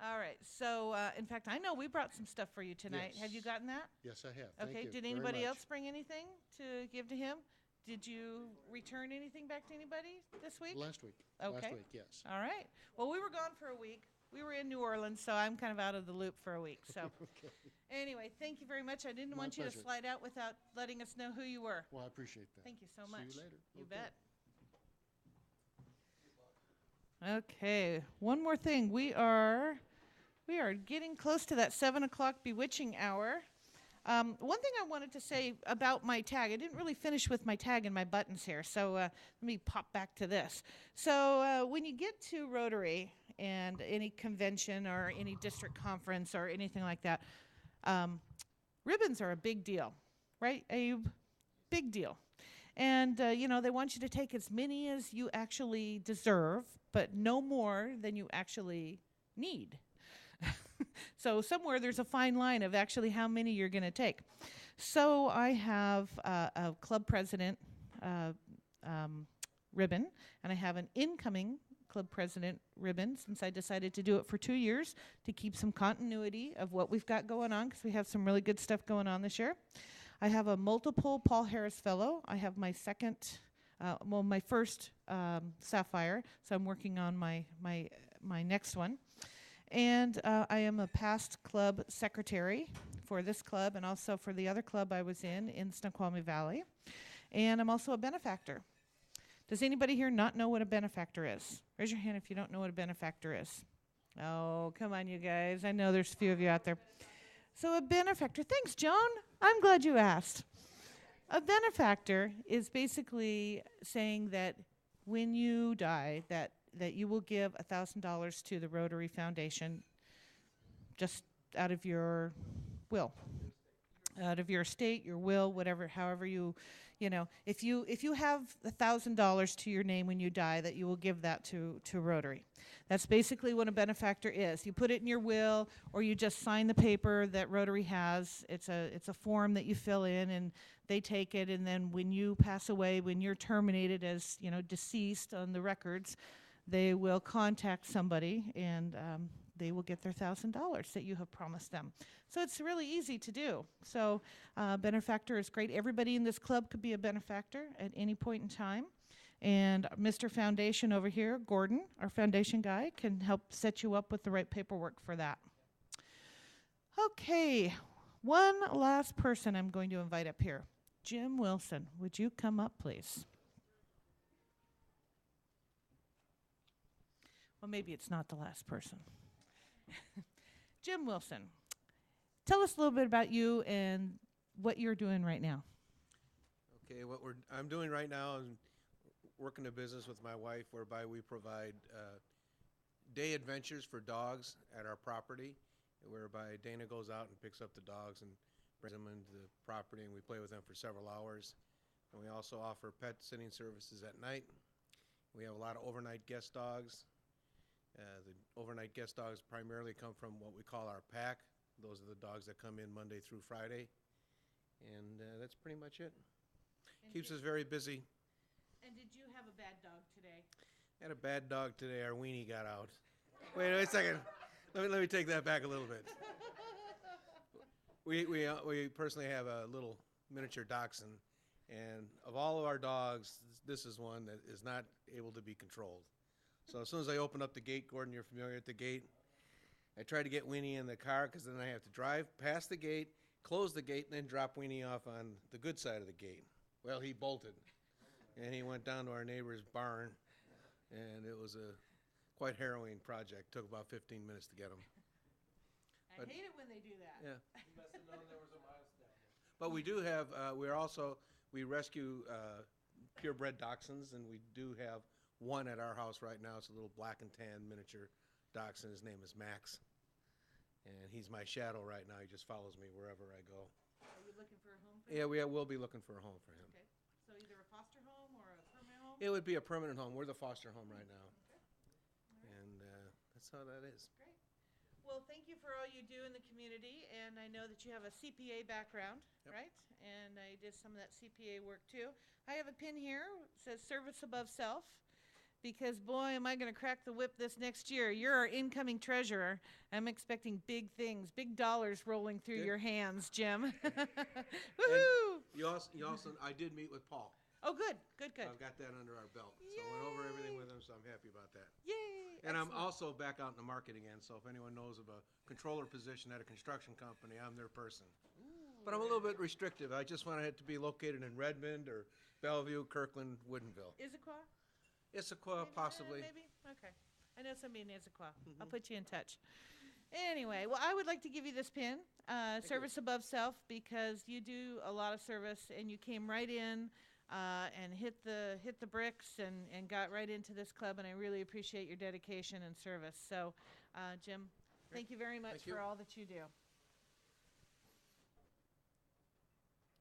All right. So, in fact, I know we brought some stuff for you tonight. Have Yes. you gotten that? Yes, I have. Thank Okay. you Did very anybody much. else bring anything to give to him? Did you return anything back to anybody this week? Last week. Okay. Last week, yes. All right. Well, we were gone for a week. We were in New Orleans, so I'm kind of out of the loop for a week. So, Okay. anyway, thank you very much. I didn't My want you to pleasure. slide out without letting us know who you were. Well, I appreciate that. Thank you so See much. you later. You Okay. bet. Okay, one more thing. We are getting close to that 7 o'clock bewitching hour. One thing I wanted to say about my tag, I didn't really finish with my tag and my buttons here, so let me pop back to this. So when you get to Rotary and any convention or any district conference or anything like that, ribbons are a big deal, right, Abe? Big deal. And, they want you to take as many as you actually deserve, but no more than you actually need. So somewhere there's a fine line of actually how many you're going to take. So I have a club president ribbon, and I have an incoming club president ribbon since I decided to do it for 2 years to keep some continuity of what we've got going on because we have some really good stuff going on this year. I have a multiple Paul Harris Fellow. I have my my first Sapphire, so I'm working on my next one. And I am a past club secretary for this club and also for the other club I was in Snoqualmie Valley. And I'm also a benefactor. Does anybody here not know what a benefactor is? Raise your hand if you don't know what a benefactor is. Oh, come on, you guys. I know there's a few of you out there. So a benefactor, thanks, Joan. I'm glad you asked. A benefactor is basically saying that when you die, that you will give $1,000 to the Rotary Foundation just out of your will, out of your estate, your will, whatever, however if you have $1,000 to your name when you die, that you will give that to Rotary. That's basically what a benefactor is. You put it in your will, or you just sign the paper that Rotary has. It's a form that you fill in, and they take it, and then when you pass away, when you're terminated as deceased on the records, they will contact somebody, and they will get their $1,000 that you have promised them. So it's really easy to do. So benefactor is great. Everybody in this club could be a benefactor at any point in time. And Mr. Foundation over here, Gordon, our foundation guy, can help set you up with the right paperwork for that. Okay, one last person I'm going to invite up here. Jim Wilson, would you come up, please? Well, maybe it's not the last person. Jim Wilson, tell us a little bit about you and what you're doing right now. Okay, I'm doing right now is working a business with my wife whereby we provide day adventures for dogs at our property, whereby Dana goes out and picks up the dogs and brings them into the property, and we play with them for several hours. And we also offer pet sitting services at night. We have a lot of overnight guest dogs. The overnight guest dogs primarily come from what we call our pack. Those are the dogs that come in Monday through Friday. And that's pretty much it. Keeps us very busy. And did you have a bad dog today? Had a bad dog today. Our weenie got out. Wait a second. Let me take that back a little bit. We personally have a little miniature dachshund, and of all of our dogs, this is one that is not able to be controlled. So as soon as I open up the gate, Gordon, you're familiar with the gate, I try to get Weenie in the car because then I have to drive past the gate, close the gate, and then drop Weenie off on the good side of the gate. Well, he bolted, and he went down to our neighbor's barn, and it was a quite harrowing project. Took about 15 minutes to get him. I But- hate it when they do that. Yeah. You must have known there was a milestone. But we do have, we rescue purebred dachshunds, and we do have one at our house right now. It's a little black and tan miniature dachshund. His name is Max. And he's my shadow right now. He just follows me wherever I go. Are you looking for a home for Yeah, him? we will be looking for a home for him. Okay. So either a foster home or a permanent home? It would be a permanent home. We're the foster home right now. And that's how that is. Great. Well, thank you for all you do in the community, and I know that you have a CPA background, Yep. right? And I did some of that CPA work too. I have a pin here, it says service above self, because boy, am I gonna crack the whip this next year. You're our incoming treasurer. I'm expecting big things, big dollars rolling through Good. your hands, Jim. Woohoo! You also, I did meet with Paul. Oh, good, good, good. I've got that under our belt. So I went over everything with him, so I'm happy about that. Yay! And I'm excellent. also back out in the market again, so if anyone knows of a controller position at a construction company, I'm their person. But I'm a little bit restrictive. I just want it to be located in Redmond or Bellevue, Kirkland, Woodinville. Issaquah? Issaquah, possibly. Maybe? Okay. I know somebody in Issaquah. I'll put you in touch. Anyway, well, I would like to give you this pin, Service Above Self, because you do a lot of service, and you came right in and hit the bricks and got right into this club, and I really appreciate your dedication and service. So, Jim, thank you very much Thank you. for all that you do.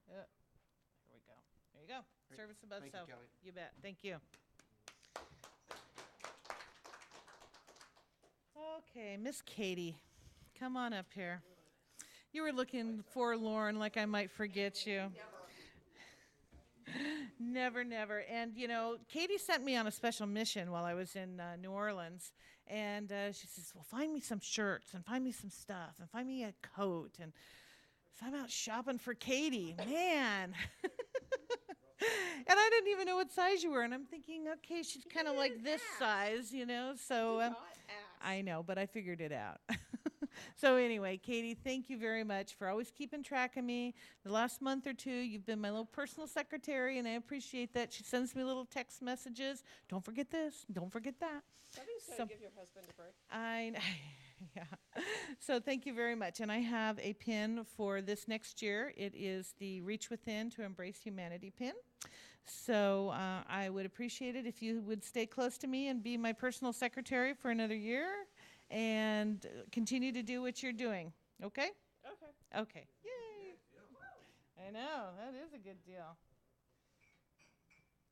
Here we go. There you go. Great. Service Above Thank you, Self. Kelly. You bet. Thank you. Okay, Miss Katie, come on up here. You were looking forlorn, like I might forget you. Never, never. And, you know, Katie sent me on a special mission while I was in New Orleans. And she says, well, find me some shirts and find me some stuff and find me a coat. And so I'm out shopping for Katie. Man. And I didn't even know what size you were. And I'm thinking, okay, she's kind of like this size, you know. So I know, but I figured it out. So anyway, Katie, thank you very much for always keeping track of me. The last month or two, you've been my little personal secretary, and I appreciate that. She sends me little text messages. Don't forget this. Don't forget that. Somebody's got to give your husband a break. Yeah. So thank you very much. And I have a pin for this next year. It is the Reach Within to Embrace Humanity pin. So I would appreciate it if you would stay close to me and be my personal secretary for another year and continue to do what you're doing. Okay? Okay. Okay. Yay. I know. That is a good deal.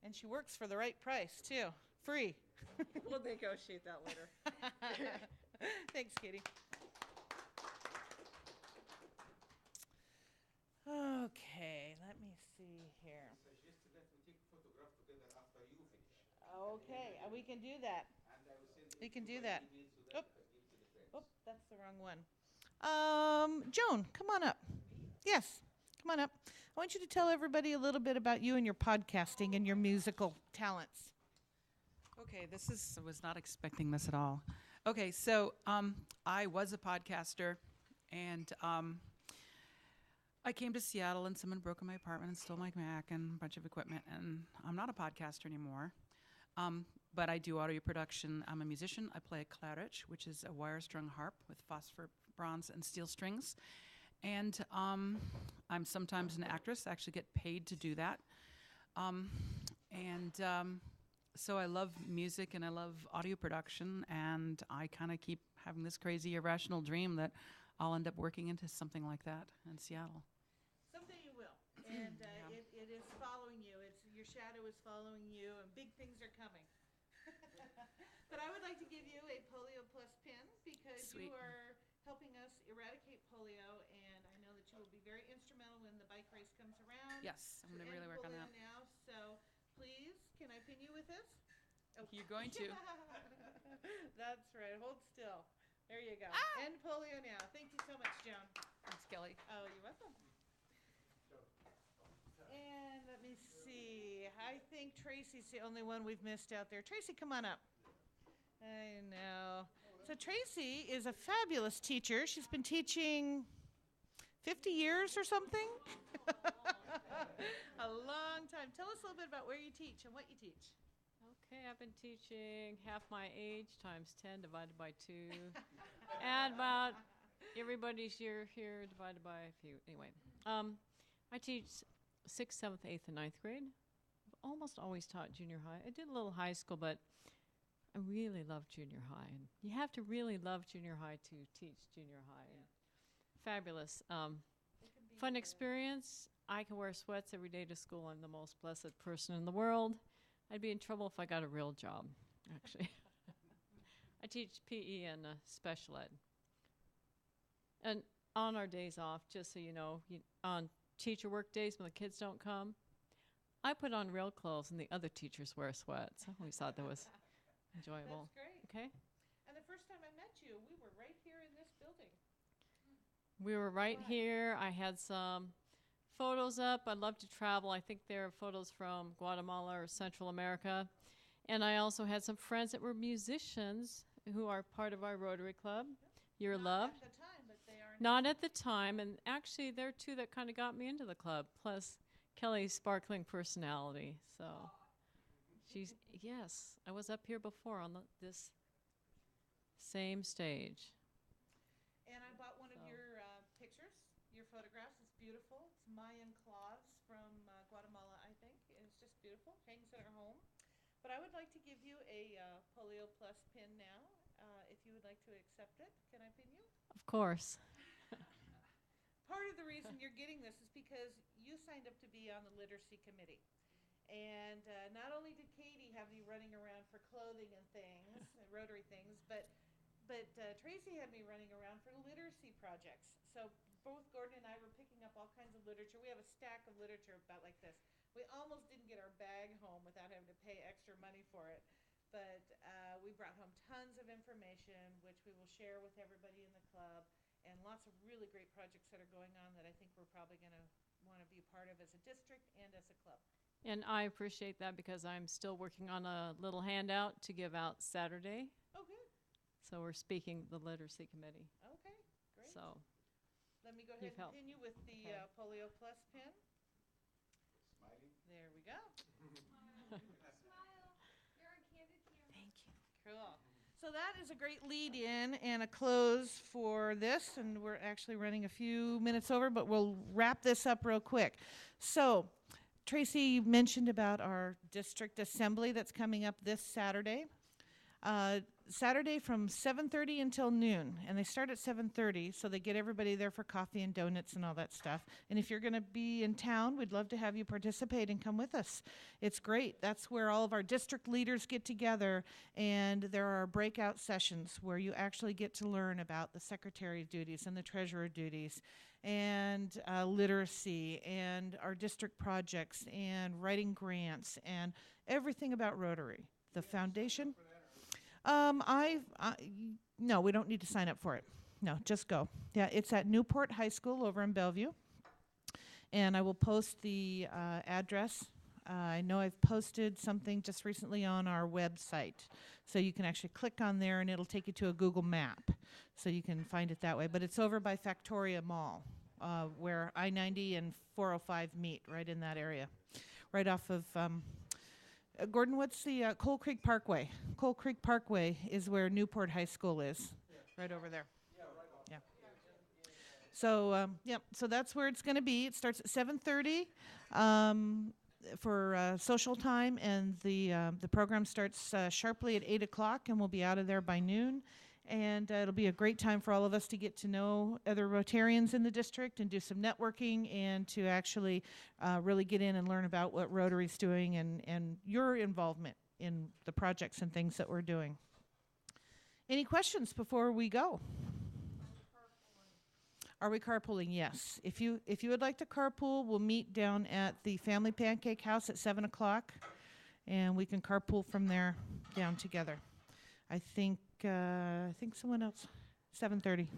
And she works for the right price, too. Free. We'll negotiate that later. Thanks, Katie. Okay, let me see here. Okay, we can do that. We can do that. Oh, that's the wrong one. Joan, come on up. Yes, come on up. I want you to tell everybody a little bit about you and your podcasting and your musical talents. Okay, I was not expecting this at all. Okay, so I was a podcaster, and I came to Seattle, and someone broke in my apartment and stole my Mac and a bunch of equipment, and I'm not a podcaster anymore. But I do audio production. I'm a musician. I play a claret, which is a wire-strung harp with phosphor, bronze, and steel strings. And I'm sometimes an actress. I actually get paid to do that. So I love music and I love audio production, and I kind of keep having this crazy irrational dream that I'll end up working into something like that in Seattle. Someday you will, and it is following you. Your shadow is following you, and big things are coming. But I would like to give you a Polio Plus pin because Sweet. you are helping us eradicate polio, and I know that you will be very instrumental when the bike race comes around. Yes, I'm to going to end really work on polio that. now. So please, can I pin you with this? Oh. You're going to. That's right. Hold still. There you go. End polio now. Thank you so much, Joan. Thanks, Kelly. Oh, you're welcome. And let me see. I think Tracy's the only one we've missed out there. Tracy, come on up. I know. So Tracy is a fabulous teacher. She's been teaching 50 years or something. A long time. Tell us a little bit about where you teach and what you teach. Okay, I've been teaching half my age times 10 divided by 2. And about everybody's year here divided by a few. Anyway, I teach 6th, 7th, 8th, and 9th grade. I've almost always taught junior high. I did a little high school, but I really love junior high. And you have to really love junior high to teach junior high. And fabulous. Fun experience. I can wear sweats every day to school. I'm the most blessed person in the world. I'd be in trouble if I got a real job, actually. I teach PE and special ed. And on our days off, just so you know, on teacher work days when the kids don't come, I put on real clothes and the other teachers wear sweats. I always thought that was enjoyable. That's great. Okay? And the first time I met you, we were right here in this building. We were right here. I had some photos up. I love to travel. I think they're photos from Guatemala or Central America. And I also had some friends that were musicians who are part of our Rotary Club. You're loved. Not at the time, but they are. Not at the time. And actually, they're two that kind of got me into the club, plus Kelly's sparkling personality. So she's, yes, I was up here before on this same stage. And I bought one of your pictures, your photographs. It's beautiful. It's Mayan cloths from Guatemala, I think. It's just beautiful. Hangs in our home. But I would like to give you a Polio Plus pin now, if you would like to accept it. Can I pin you? Of course. Part of the reason you're getting this is because you signed up to be on the literacy committee. And not only did Katie have me running around for clothing and things, Rotary things, but Tracy had me running around for literacy projects. So both Gordon and I were picking up all kinds of literature. We have a stack of literature about like this. We almost didn't get our bag home without having to pay extra money for it. But we brought home tons of information, which we will share with everybody in the club, and lots of really great projects that are going on that I think we're probably going to want to be a part of as a district and as a club. And I appreciate that because I'm still working on a little handout to give out Saturday. Oh, good. So we're speaking the literacy committee. Okay, great. So let me go you've ahead and helped. pin you with the Okay. Polio Plus pin. Smiling. There we go. Thank you. Cool. So that is a great lead in and a close for this, and we're actually running a few minutes over, but we'll wrap this up real quick. So Tracy mentioned about our district assembly that's coming up this Saturday. Saturday from 7:30 until noon, and they start at 7:30, so they get everybody there for coffee and donuts and all that stuff. And if you're going to be in town, we'd love to have you participate and come with us. It's great. That's where all of our district leaders get together, and there are breakout sessions where you actually get to learn about the secretary duties and the treasurer duties and literacy and our district projects and writing grants and everything about Rotary. The foundation. No, we don't need to sign up for it. No, just go. Yeah, it's at Newport High School over in Bellevue. And I will post the address. I know I've posted something just recently on our website. So you can actually click on there and it'll take you to a Google map. So you can find it that way. But it's over by Factoria Mall, where I-90 and 405 meet, right in that area. Right off of... Gordon, what's the Coal Creek Parkway? Coal Creek Parkway is where Newport High School is, right over there. Yeah. So, so that's where it's going to be. It starts at 7:30 for social time, and the program starts sharply at 8 o'clock, and we'll be out of there by noon. And it'll be a great time for all of us to get to know other Rotarians in the district and do some networking and to actually really get in and learn about what Rotary's doing and your involvement in the projects and things that we're doing. Any questions before we go? Are we carpooling? Yes. If you would like to carpool, we'll meet down at the Family Pancake House at 7 o'clock, and we can carpool from there down together. I think someone else, 7:30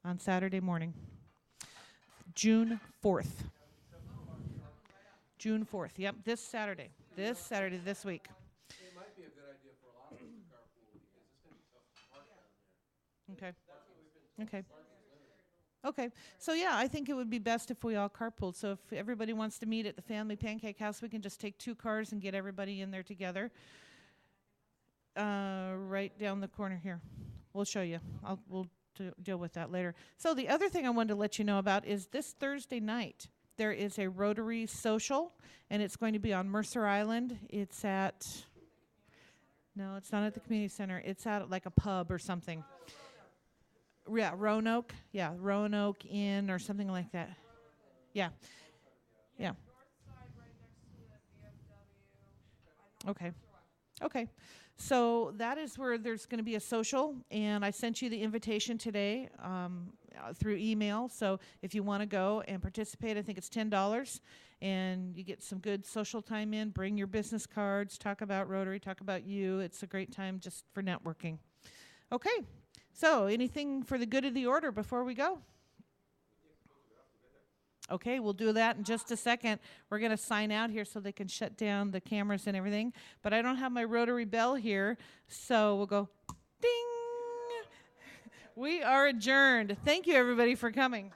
on Saturday morning, June 4th. June 4th, yep, this Saturday, this week. It might be a good idea for a lot of us to carpool because it's going to be tough to park down there. Okay. Okay. Okay. So yeah, I think it would be best if we all carpooled. So if everybody wants to meet at the Family Pancake House, we can just take 2 cars and get everybody in there together. Right down the corner here. We'll show you. We'll deal with that later. So the other thing I wanted to let you know about is this Thursday night, there is a Rotary social, and it's going to be on Mercer Island. It's at, no, it's not at the community center. It's at like a pub or something. Yeah, Roanoke. Yeah, Roanoke Inn or something like that. Yeah. Yeah. Okay. Okay. So that is where there's going to be a social, and I sent you the invitation today through email. So if you want to go and participate, I think it's $10, and you get some good social time in. Bring your business cards, talk about Rotary, talk about you. It's a great time just for networking. Okay. So anything for the good of the order before we go? Okay, we'll do that in just a second. We're going to sign out here so they can shut down the cameras and everything. But I don't have my Rotary bell here, so we'll go ding. We are adjourned. Thank you, everybody, for coming.